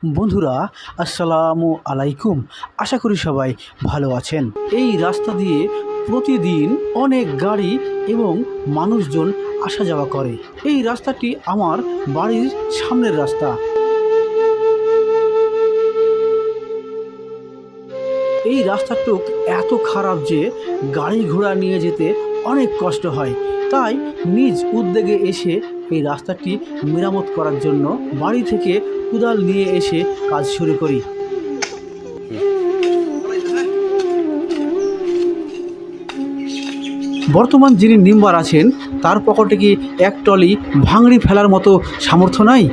বন্ধুরা, আসসালামু আলাইকুম। আশা করি সবাই ভালো আছেন। এই রাস্তা দিয়ে প্রতিদিন অনেক গাড়ি এবং মানুষজন আসা যাওয়া করে। এই রাস্তাটি আমার বাড়ির সামনের রাস্তা। এই রাস্তাটুক এত খারাপ যে গাড়ি ঘোড়া নিয়ে যেতে অনেক কষ্ট হয়। তাই নিজ উদ্যোগে এসে এই রাস্তাটি মেরামত করার জন্য বাড়ি থেকে কোদাল নিয়ে এসে কাজ শুরু করি। বর্তমান যিনি মেম্বার আছেন তার পকেটে কি এক টলি ভাঙড়ি ফেলার মতো সামর্থ্য নাই?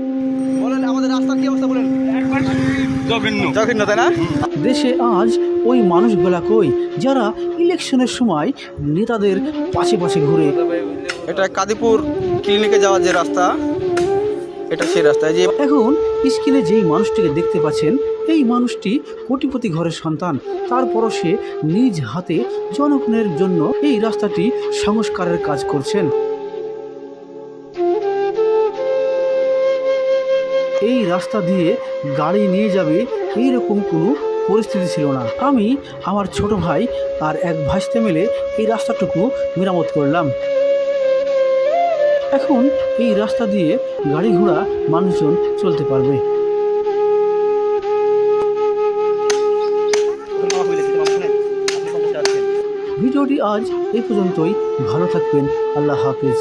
দেশে আজ ওই মানুষগুলা কই যারা ইলেকশনের সময় নেতাদের পাশে পাশে ঘুরে? এটা কাদিপুর ক্লিনিকে যাওয়ার যে রাস্তা, এটা সেই রাস্তায় যে এখন স্ক্রিনে যেই মানুষটিকে দেখতে পাচ্ছেন, এই মানুষটি কোটিপতি ঘরের সন্তান। তারপরও সে নিজ হাতে জনগণের জন্য এই রাস্তাটি সংস্কারের কাজ করছেন। এই রাস্তা দিয়ে গাড়ি নিয়ে যাবে এইরকম কোনো পরিস্থিতি ছিল না। আমি, আমার ছোট ভাই আর এক ভাইস্তে মিলে এই রাস্তাটুকু মেরামত করলাম। এখন এই রাস্তা দিয়ে গাড়ি ঘোড়া মানুষজন চলতে পারবে। ভিডিওটি আজ এই পর্যন্তই। ভালো থাকবেন। আল্লাহ হাফেজ।